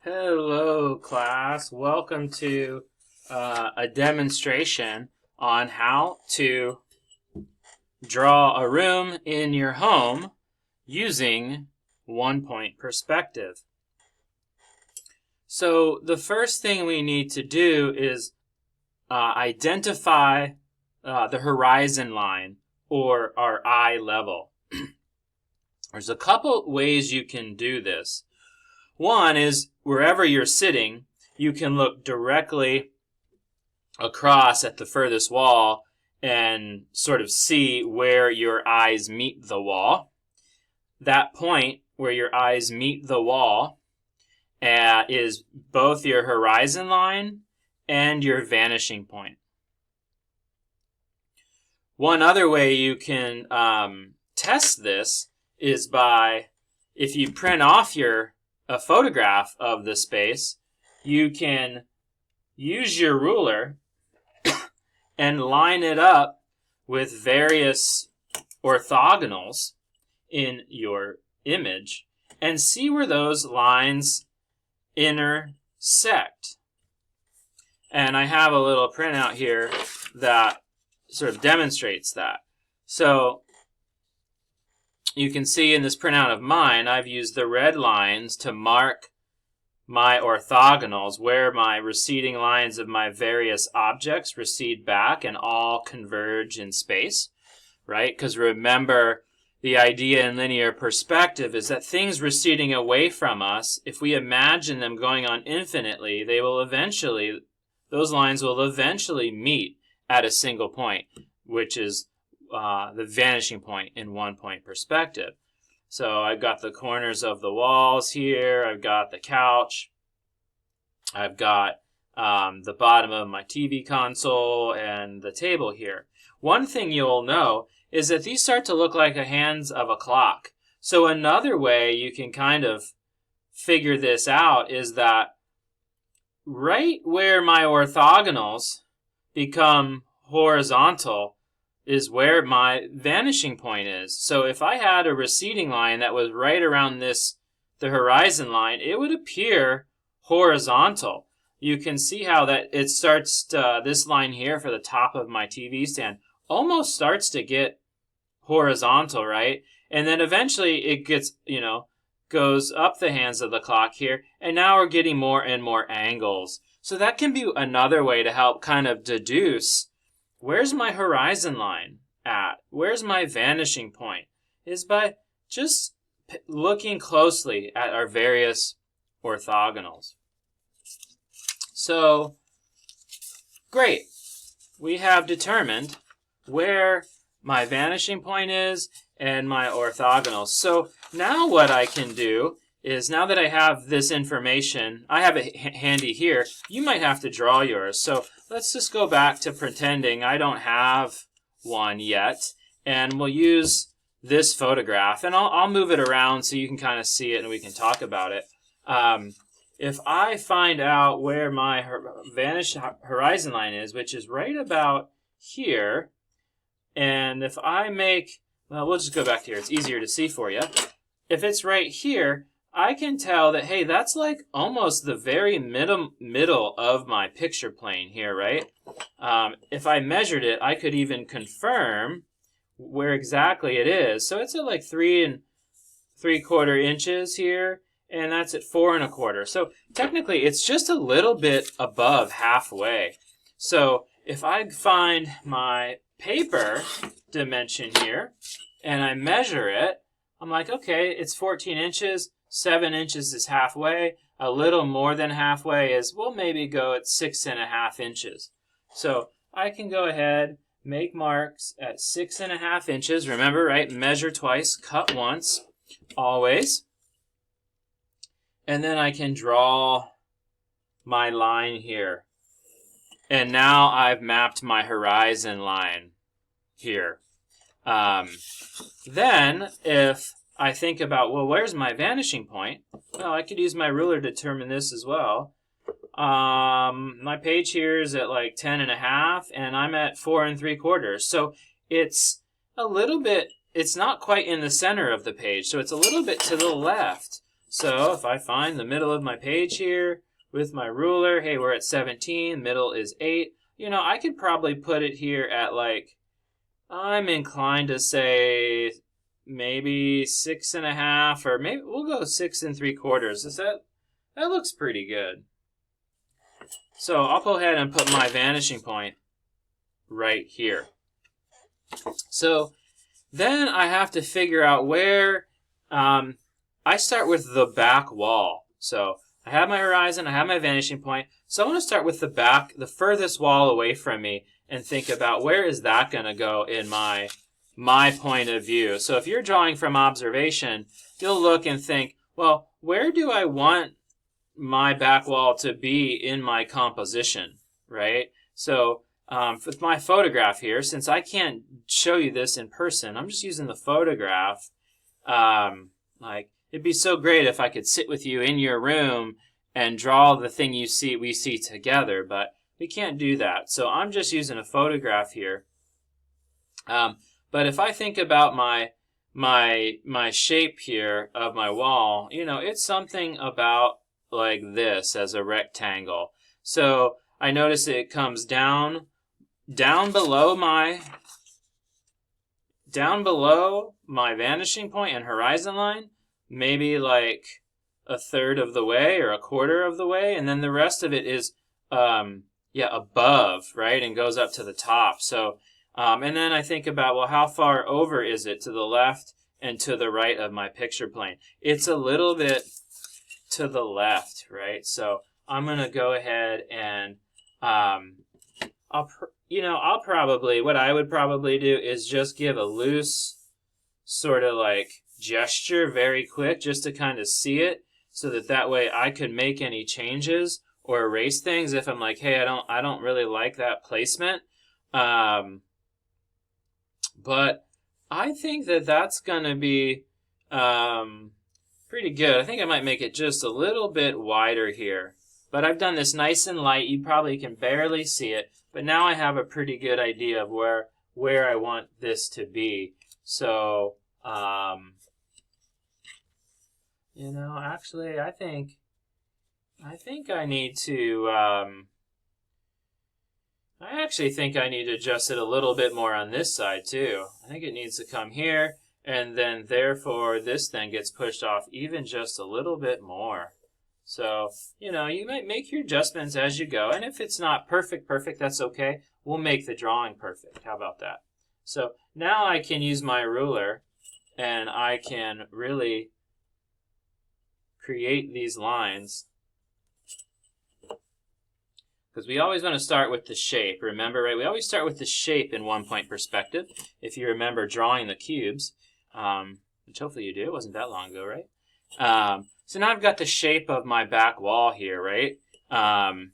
Hello, class. Welcome to a demonstration on how to draw a room in your home using one-point perspective. So the first thing we need to do is identify the horizon line, or our eye level. There's a couple ways you can do this. One is wherever you're sitting, you can look directly across at the furthest wall and sort of see where your eyes meet the wall. That point where your eyes meet the wall is both your horizon line and your vanishing point. One other way you can test this is by, if you print off a photograph of the space, you can use your ruler and line it up with various orthogonals in your image and see where those lines intersect. And I have a little printout here that sort of demonstrates that. So you can see in this printout of mine, I've used the red lines to mark my orthogonals, where my receding lines of my various objects recede back and all converge in space, right? Because remember, the idea in linear perspective is that things receding away from us, if we imagine them going on infinitely, those lines will eventually meet at a single point, which is the vanishing point in one-point perspective. So I've got the corners of the walls here, I've got the couch, I've got the bottom of my TV console, and the table here. One thing you'll know is that these start to look like the hands of a clock. So another way you can kind of figure this out is that right where my orthogonals become horizontal is where my vanishing point is. So if I had a receding line that was right around the horizon line, it would appear horizontal. You can see how that it starts this line here for the top of my TV stand almost starts to get horizontal, right? And then eventually it gets, goes up the hands of the clock here, and now we're getting more and more angles. So that can be another way to help kind of deduce, where's my horizon line at? Where's my vanishing point? Is by just looking closely at our various orthogonals. So, great. We have determined where my vanishing point is and my orthogonals. So now what I can do is, now that I have this information, I have it handy here, you might have to draw yours. So let's just go back to pretending I don't have one yet, and we'll use this photograph, and I'll move it around so you can kind of see it and we can talk about it. If I find out where my vanished horizon line is, which is right about here, and if I make, well, we'll just go back here, it's easier to see for you. If it's right here, I can tell that, hey, that's like almost the very middle of my picture plane here, right? If I measured it, I could even confirm where exactly it is. So it's at like 3 3/4 inches here, and that's at 4 1/4. So technically, it's just a little bit above halfway. So if I find my paper dimension here, and I measure it, I'm like, okay, it's 14 inches. 7 inches is halfway. A little more than halfway is, we'll maybe go at 6 1/2 inches. So I can go ahead, make marks at 6 1/2 inches. Remember, right? Measure twice, cut once, always. And then I can draw my line here. And now I've mapped my horizon line here. Then if I think about, well, where's my vanishing point? Well, I could use my ruler to determine this as well. My page here is at like 10 1/2, and I'm at 4 3/4. So it's a little bit, it's not quite in the center of the page, so it's a little bit to the left. So if I find the middle of my page here with my ruler, hey, we're at 17, middle is 8. You know, I could probably put it here at like, I'm inclined to say maybe 6.5, or maybe we'll go 6 3/4. That looks pretty good. So I'll go ahead and put my vanishing point right here. So then I have to figure out where. I start with the back wall. So I have my horizon, I have my vanishing point. So I want to start with the back, the furthest wall away from me, and think about where is that going to go in my point of view. So if you're drawing from observation, you'll look and think, well, where do I want my back wall to be in my composition, right? So with my photograph here, since I can't show you this in person, I'm just using the photograph. Like, it'd be so great if I could sit with you in your room and draw the thing we see together, but we can't do that. So I'm just using a photograph here. But if I think about my shape here of my wall, you know, it's something about like this as a rectangle. So I notice it comes down below my vanishing point and horizon line, maybe like a third of the way or a quarter of the way, and then the rest of it is above, right, and goes up to the top. So and then I think about, well, how far over is it to the left and to the right of my picture plane? It's a little bit to the left, right? So I'm going to go ahead and what I would probably do is just give a loose sort of like gesture very quick just to kind of see it, so that way I could make any changes or erase things if I'm like, hey, I don't really like that placement. But I think that's going to be pretty good. I think I might make it just a little bit wider here. But I've done this nice and light. You probably can barely see it. But now I have a pretty good idea of where I want this to be. So, actually, I think I need to, I actually think I need to adjust it a little bit more on this side, too. I think it needs to come here, and then, therefore, this then gets pushed off even just a little bit more. So, you might make your adjustments as you go, and if it's not perfect, that's okay. We'll make the drawing perfect. How about that? So, now I can use my ruler, and I can really create these lines. Because we always want to start with the shape. Remember, right? We always start with the shape in one-point perspective. If you remember drawing the cubes, which hopefully you do. It wasn't that long ago, right? So now I've got the shape of my back wall here, right? I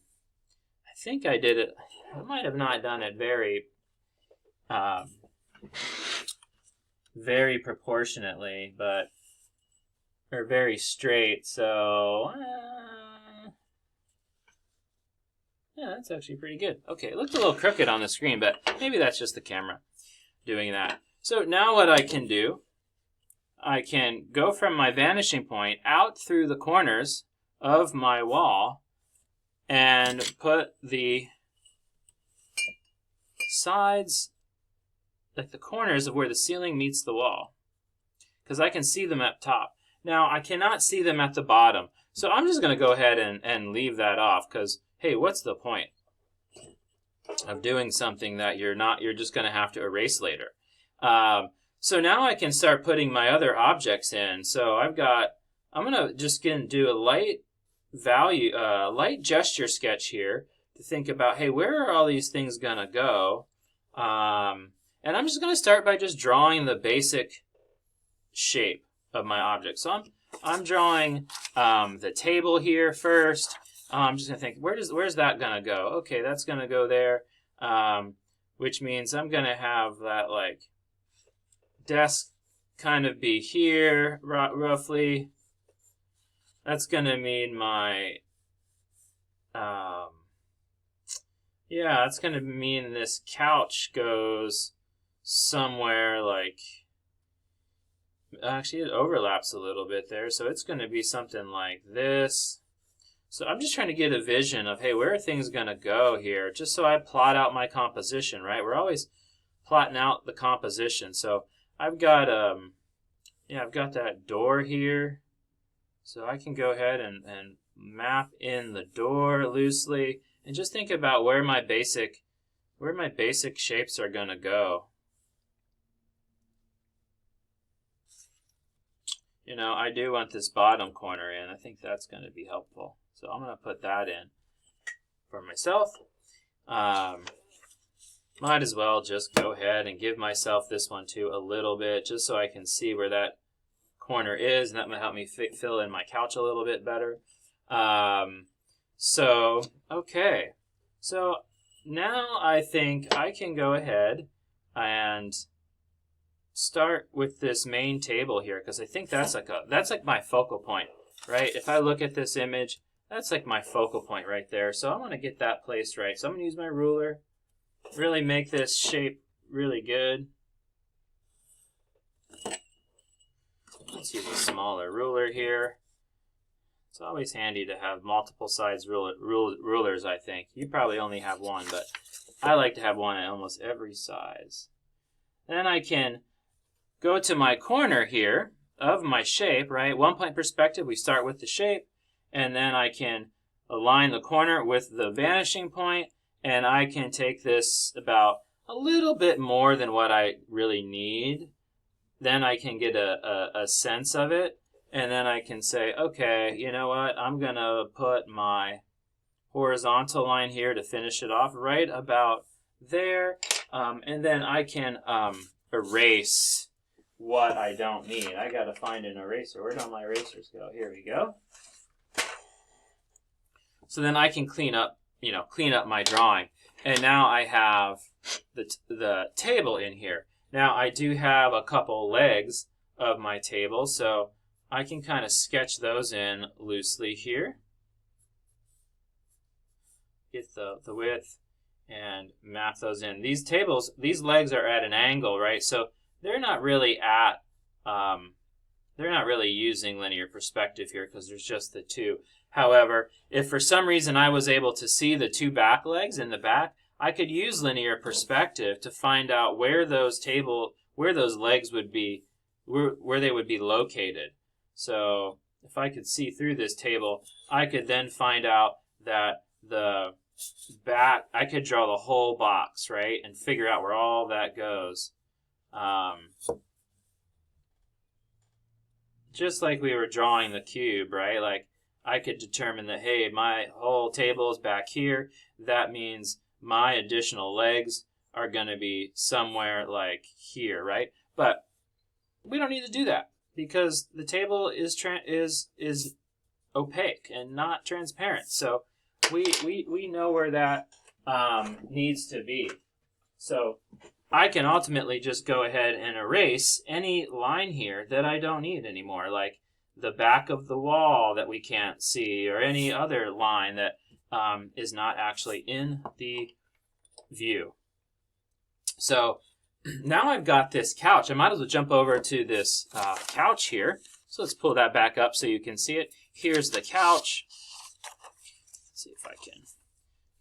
think I did it. I might have not done it very proportionately, or very straight. So, yeah, that's actually pretty good. Okay, it looked a little crooked on the screen, but maybe that's just the camera doing that. So now what I can do, I can go from my vanishing point out through the corners of my wall and put the sides, like the corners of where the ceiling meets the wall, because I can see them up top. Now, I cannot see them at the bottom, so I'm just going to go ahead and leave that off, because, hey, what's the point of doing something that you're just going to have to erase later? So now I can start putting my other objects in. So I'm going to just do a light gesture sketch here to think about, hey, where are all these things going to go? And I'm just going to start by just drawing the basic shape of my object. So I'm drawing the table here first. I'm just going to think, where's that going to go? Okay, that's going to go there, which means I'm going to have that like desk kind of be here, roughly. That's going to mean my, it's going to mean this couch goes somewhere like Actually, it overlaps a little bit there, so it's going to be something like this. So I'm just trying to get a vision of, hey, where are things going to go here? Just so I plot out my composition, right? We're always plotting out the composition. So I've got I've got that door here. So I can go ahead and map in the door loosely and just think about where my basic shapes are going to go. You know, I do want this bottom corner in. I think that's going to be helpful. So I'm going to put that in for myself. Might as well just go ahead and give myself this one too a little bit, just so I can see where that corner is, and that might help me fill in my couch a little bit better. Okay. So now I think I can go ahead and start with this main table here, because I think that's like my focal point, right? If I look at this image, that's like my focal point right there. So I want to get that placed right. So I'm going to use my ruler, really make this shape really good. Let's use a smaller ruler here. It's always handy to have multiple size rulers, I think. You probably only have one, but I like to have one at almost every size. Then I can go to my corner here of my shape, right? 1 point perspective, we start with the shape, and then I can align the corner with the vanishing point, and I can take this about a little bit more than what I really need. Then I can get a sense of it, and then I can say, okay, you know what? I'm going to put my horizontal line here to finish it off right about there, and then I can erase what I don't need. I got to find an eraser. Where'd all my erasers go? Here we go. So then I can clean up my drawing, and now I have the table in here. Now I do have a couple legs of my table, so I can kind of sketch those in loosely here. Get the width and map those in. These legs are at an angle, right? So they're not really using linear perspective here because there's just the two. However, if for some reason I was able to see the two back legs in the back, I could use linear perspective to find out where those legs would be, where they would be located. So if I could see through this table, I could then find out that the back, I could draw the whole box, right, and figure out where all that goes. Just like we were drawing the cube, right? Like I could determine that, hey, my whole table is back here. That means my additional legs are going to be somewhere like here, right? But we don't need to do that because the table is opaque and not transparent. So we know where that needs to be. So I can ultimately just go ahead and erase any line here that I don't need anymore, like the back of the wall that we can't see or any other line that is not actually in the view. So now I've got this couch. I might as well jump over to this couch here. So let's pull that back up so you can see it. Here's the couch. Let's see if I can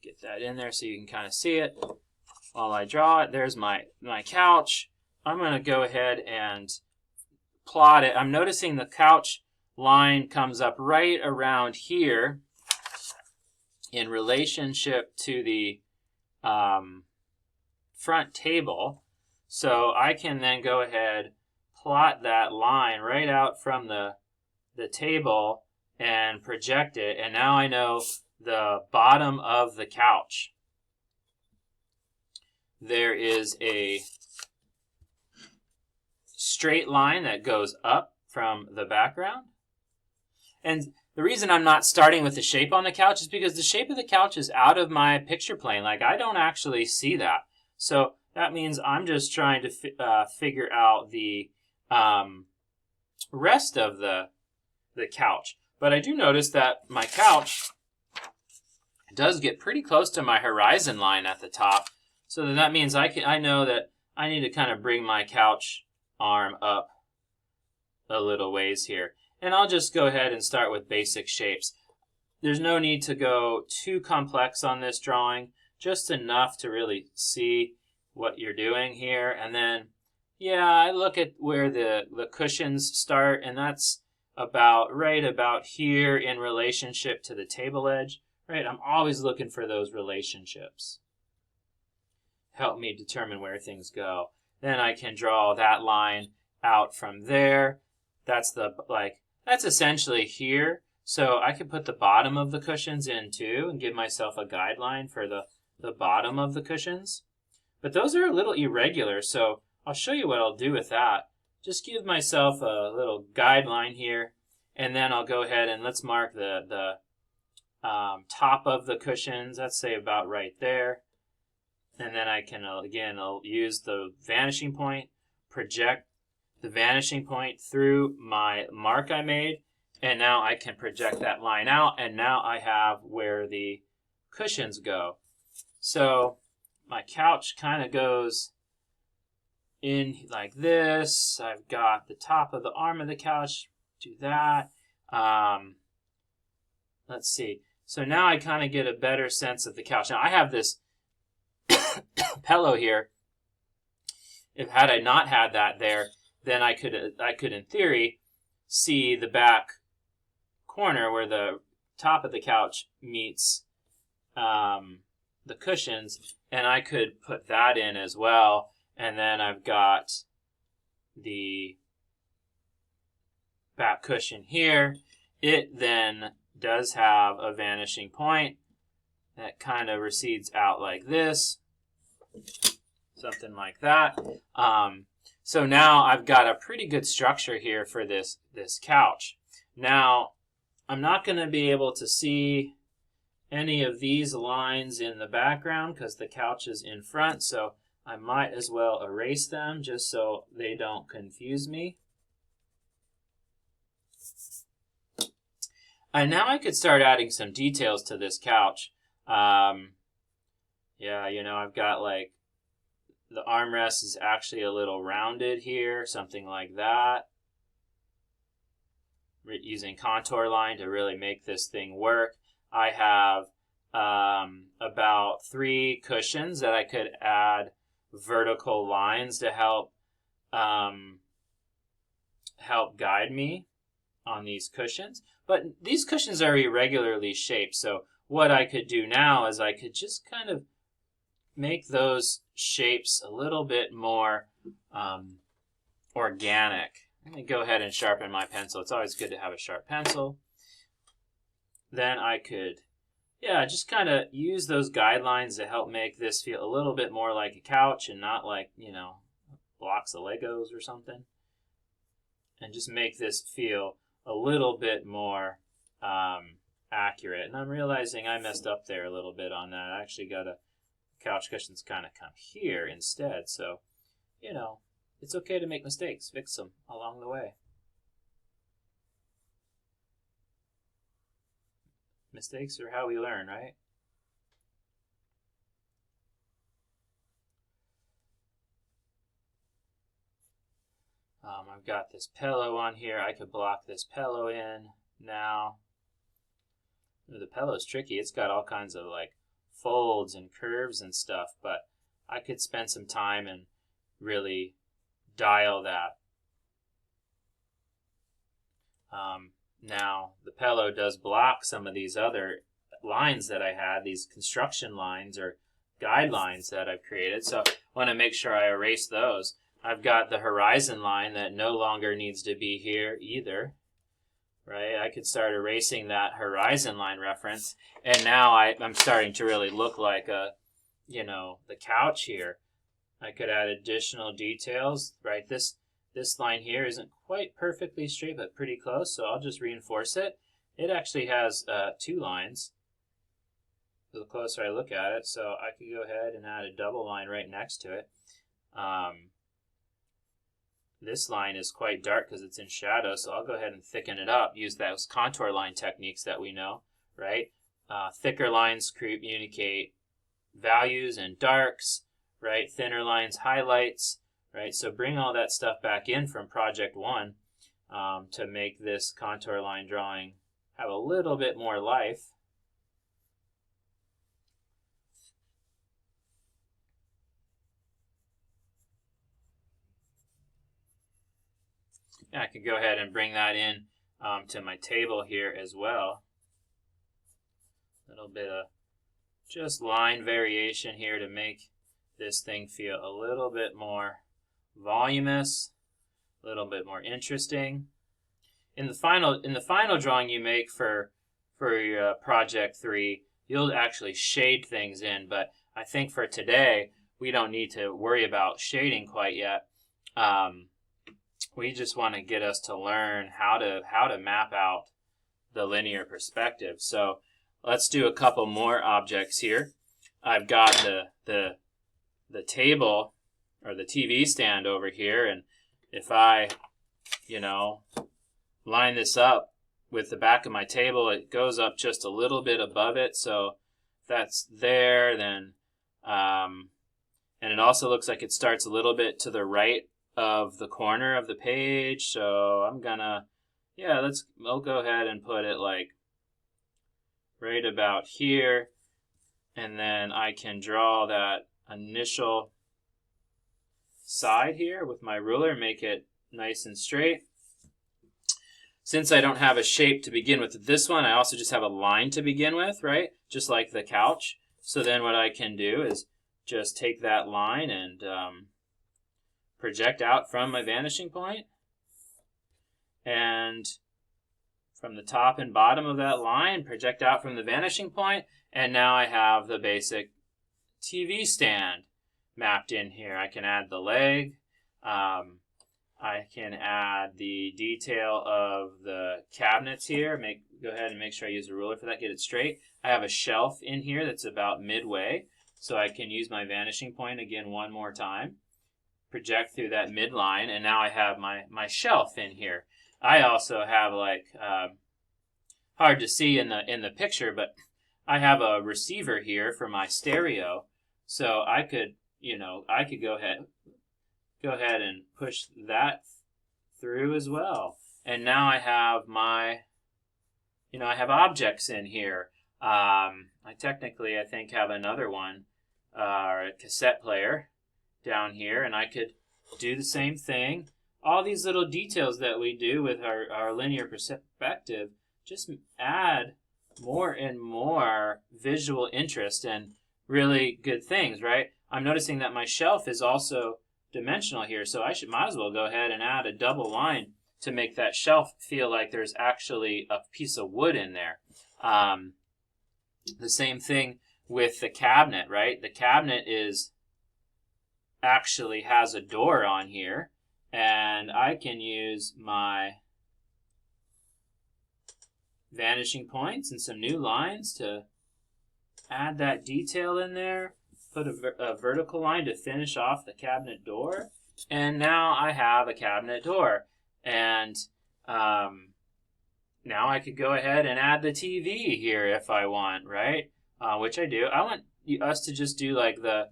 get that in there so you can kind of see it. While I draw it, there's my couch. I'm going to go ahead and plot it. I'm noticing the couch line comes up right around here in relationship to the front table. So I can then go ahead, plot that line right out from the table and project it. And now I know the bottom of the couch. There is a straight line that goes up from the background. And the reason I'm not starting with the shape on the couch is because the shape of the couch is out of my picture plane. Like, I don't actually see that. So that means I'm just trying to figure out the rest of the couch. But I do notice that my couch does get pretty close to my horizon line at the top. So then that means I know that I need to kind of bring my couch arm up a little ways here. And I'll just go ahead and start with basic shapes. There's no need to go too complex on this drawing, just enough to really see what you're doing here. And then, yeah, I look at where the cushions start, and that's right about here in relationship to the table edge, right? I'm always looking for those relationships. Help me determine where things go. Then I can draw that line out from there. That's essentially here. So I could put the bottom of the cushions in too and give myself a guideline for the bottom of the cushions. But those are a little irregular, so I'll show you what I'll do with that. Just give myself a little guideline here, and then I'll go ahead and let's mark the top of the cushions. Let's say about right there. And then I can, again, I'll use the vanishing point, project the vanishing point through my mark I made, and now I can project that line out, and now I have where the cushions go. So my couch kind of goes in like this. I've got the top of the arm of the couch, do that. Let's see. So now I kind of get a better sense of the couch. Now I have this pillow here. Had I not had that there, then I could in theory see the back corner where the top of the couch meets the cushions, and I could put that in as well. And then I've got the back cushion here. It then does have a vanishing point that kind of recedes out like this, something like that. So now I've got a pretty good structure here for this couch. Now, I'm not going to be able to see any of these lines in the background because the couch is in front, so I might as well erase them just so they don't confuse me. And now I could start adding some details to this couch. Yeah, you know, I've got like the armrest is actually a little rounded here, something like that. Using contour line to really make this thing work. I have about 3 cushions that I could add vertical lines to help guide me on these cushions. But these cushions are irregularly shaped, so what I could do now is I could just kind of make those shapes a little bit more organic. Let me go ahead and sharpen my pencil. It's always good to have a sharp pencil. Then I could, just kind of use those guidelines to help make this feel a little bit more like a couch and not like, blocks of Legos or something. And just make this feel a little bit more accurate. And I'm realizing I messed up there a little bit on that. I actually got a couch cushions kind of come here instead. So, it's okay to make mistakes. Fix them along the way. Mistakes are how we learn, right? I've got this pillow on here. I could block this pillow in now. The pillow's tricky. It's got all kinds of like folds and curves and stuff, but I could spend some time and really dial that. Now, the pillow does block some of these other lines that I had, these construction lines or guidelines that I've created, so I want to make sure I erase those. I've got the horizon line that no longer needs to be here either, right? I could start erasing that horizon line reference, and now I'm starting to really look like the couch here. I could add additional details, right? This line here isn't quite perfectly straight, but pretty close, so I'll just reinforce it. It actually has 2 lines, the closer I look at it, so I could go ahead and add a double line right next to it. This line is quite dark because it's in shadow, so I'll go ahead and thicken it up, use those contour line techniques that we know, right? Thicker lines communicate values and darks, right? Thinner lines, highlights, right? So bring all that stuff back in from project 1. to make this contour line drawing have a little bit more life. And I could go ahead and bring that in to my table here as well. A little bit of just line variation here to make this thing feel a little bit more voluminous, a little bit more interesting. In the final drawing you make for your project 3, you'll actually shade things in, but I think for today we don't need to worry about shading quite yet. We just want to get us to learn how to map out the linear perspective. So let's do a couple more objects here. I've got the table or the TV stand over here, and if I, line this up with the back of my table, it goes up just a little bit above it. So if that's there, then and it also looks like it starts a little bit to the right of the corner of the page. So I'm gonna, I'll go ahead and put it like right about here, and then I can draw that initial side here with my ruler, make it nice and straight. Since I don't have a shape to begin with this one, I also just have a line to begin with, right? Just like the couch. So then what I can do is just take that line and project out from my vanishing point. And from the top and bottom of that line, project out from the vanishing point. And now I have the basic TV stand mapped in here. I can add the leg. I can add the detail of the cabinets here. Go ahead and make sure I use a ruler for that, get it straight. I have a shelf in here that's about midway, so I can use my vanishing point again one more time, project through that midline, and now I have my shelf in here. I also have hard to see in the picture, but I have a receiver here for my stereo, so I could go ahead and push that through as well. And now I have I have objects in here. I think have another one, a cassette player down here, and I could do the same thing. All these little details that we do with our linear perspective just add more and more visual interest and really good things, right? I'm noticing that my shelf is also dimensional here, so I might as well go ahead and add a double line to make that shelf feel like there's actually a piece of wood in there. The same thing with the cabinet, right? The cabinet actually has a door on here, and I can use my vanishing points and some new lines to add that detail in there. Put a vertical line to finish off the cabinet door, and now I have a cabinet door. And now I could go ahead and add the TV here if I want, right? Which I do. I want us to just do like the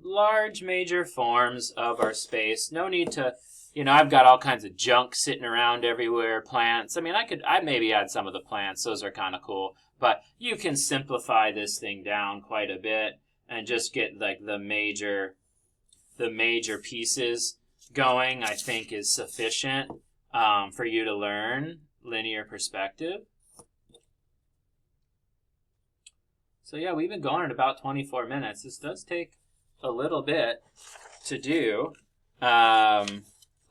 large major forms of our space. No need to, I've got all kinds of junk sitting around everywhere, plants. I mean, I'd maybe add some of the plants. Those are kind of cool. But you can simplify this thing down quite a bit and just get like the major pieces going, I think is sufficient for you to learn linear perspective. So yeah, we've been going at about 24 minutes. This does take a little bit to do, but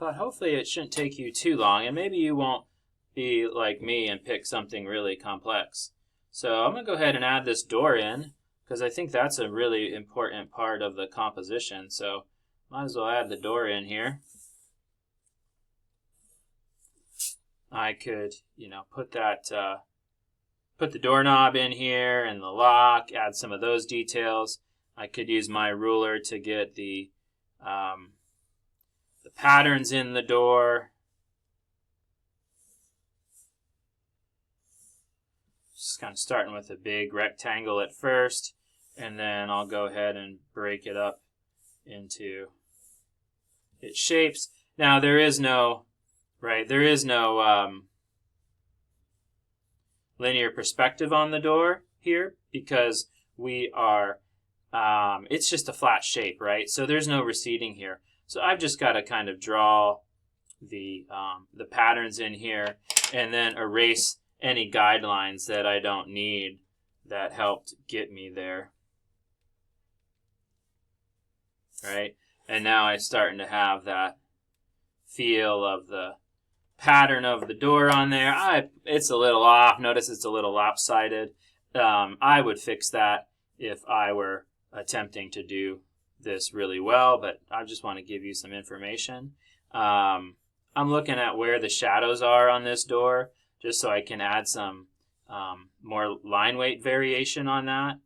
hopefully it shouldn't take you too long, and maybe you won't be like me and pick something really complex. So I'm going to go ahead and add this door in, because I think that's a really important part of the composition. So might as well add the door in here. I could, put the doorknob in here and the lock, add some of those details. I could use my ruler to get the patterns in the door. Just kind of starting with a big rectangle at first, and then I'll go ahead and break it up into its shapes. Now there is no right? There is no linear perspective on the door here because we are, it's just a flat shape, right? So there's no receding here. So I've just got to kind of draw the patterns in here and then erase any guidelines that I don't need that helped get me there. Right? And now I'm starting to have that feel of the pattern of the door on there. It's a little off. Notice it's a little lopsided. I would fix that if I were attempting to do this really well, but I just want to give you some information. I'm looking at where the shadows are on this door just so I can add some more line weight variation on that.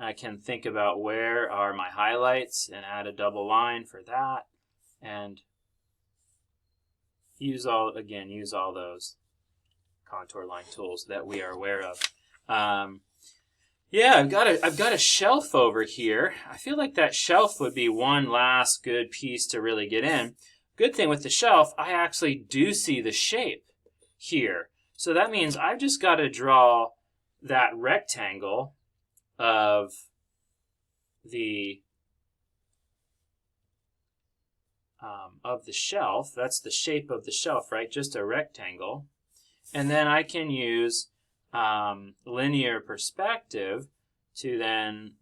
I can think about where are my highlights and add a double line for that, and use all those contour line tools that we are aware of. Yeah, I've got a shelf over here. I feel like that shelf would be one last good piece to really get in. Good thing with the shelf, I actually do see the shape here. So that means I've just got to draw that rectangle of the shelf. That's the shape of the shelf, right? Just a rectangle. And then I can use linear perspective to then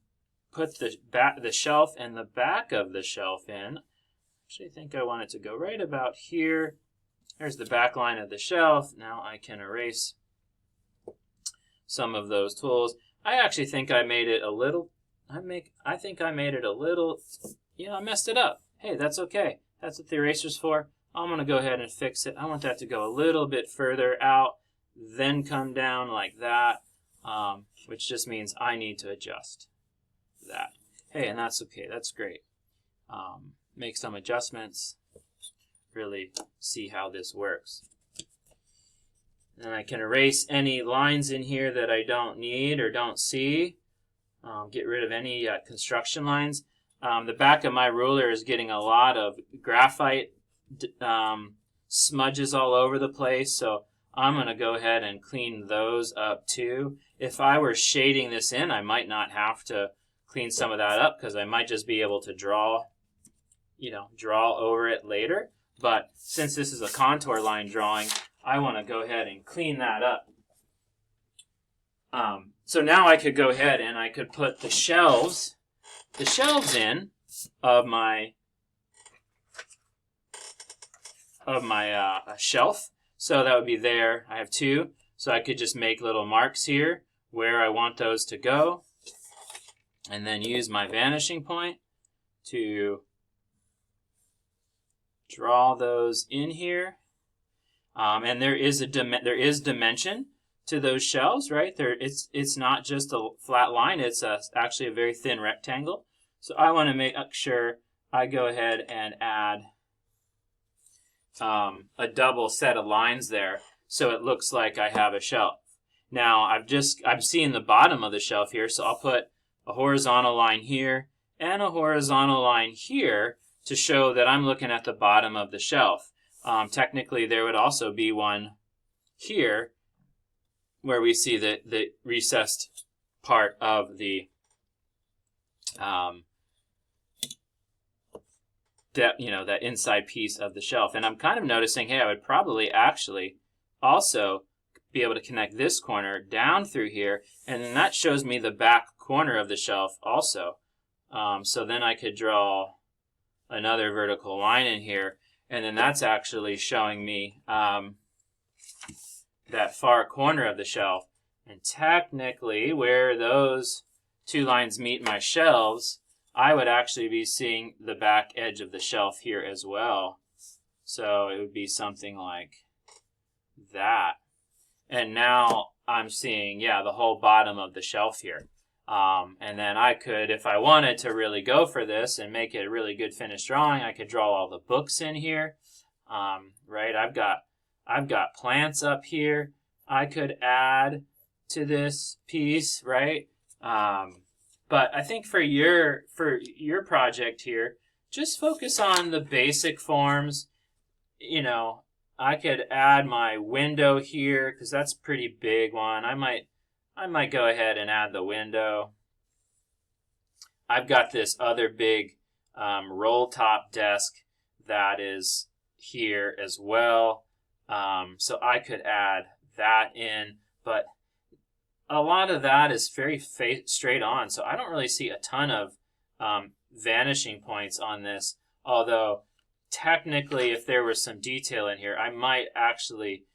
put the shelf and the back of the shelf in. Actually, I think I want it to go right about here. There's the back line of the shelf. Now I can erase some of those tools. I actually think I made it a little, I think I made it a little, I messed it up. Hey, that's okay. That's what the eraser's for. I'm going to go ahead and fix it. I want that to go a little bit further out, then come down like that, which just means I need to adjust that. Hey, and that's okay. That's great. Make some adjustments, really see how this works. And I can erase any lines in here that I don't need or don't see. Get rid of any construction lines. The back of my ruler is getting a lot of graphite smudges all over the place, so I'm going to go ahead and clean those up too. If I were shading this in, I might not have to clean some of that up because I might just be able to draw over it later. But since this is a contour line drawing, I want to go ahead and clean that up. So now I could go ahead and I could put the shelves in of my shelf. So that would be there. I have two. So I could just make little marks here where I want those to go. And then use my vanishing point to draw those in here. And there is dimension to those shelves, right? It's not just a flat line. It's actually a very thin rectangle. So I want to make sure I go ahead and add a double set of lines there so it looks like I have a shelf. Now I'm seeing the bottom of the shelf here, so I'll put a horizontal line here and a horizontal line here to show that I'm looking at the bottom of the shelf. Technically, there would also be one here where we see the recessed part of the that inside piece of the shelf. And I'm kind of noticing, hey, I would probably actually also be able to connect this corner down through here, and then that shows me the back corner of the shelf also. So then I could draw another vertical line in here, and then that's actually showing me that far corner of the shelf. And technically, where those two lines meet my shelves, I would actually be seeing the back edge of the shelf here as well. So it would be something like that. And now I'm seeing, the whole bottom of the shelf here. And then I could, if I wanted to really go for this and make it a really good finished drawing, I could draw all the books in here. Right, I've got plants up here I could add to this piece, right? But I think for your project here, just focus on the basic forms. I could add my window here because that's a pretty big one. I might go ahead and add the window. I've got this other big roll top desk that is here as well. So I could add that in, but a lot of that is very straight on. So I don't really see a ton of vanishing points on this, although technically if there was some detail in here, I might actually,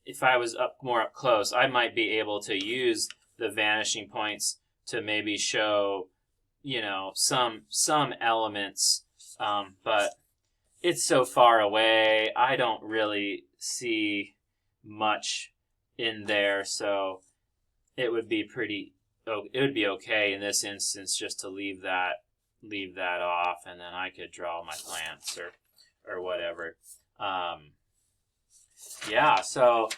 if I was more up close, I might be able to use the vanishing points to maybe show, you know, some elements, but it's so far away, I don't really see much in there, so it would be okay in this instance just to leave that off, and then I could draw my plants or whatever. Yeah, so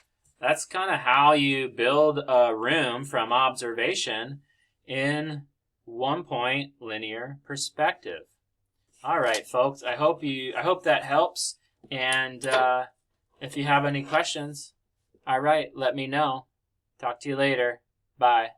that's kind of how you build a room from observation in 1-point linear perspective. All right, folks. I hope that helps. And if you have any questions, all right, let me know. Talk to you later. Bye.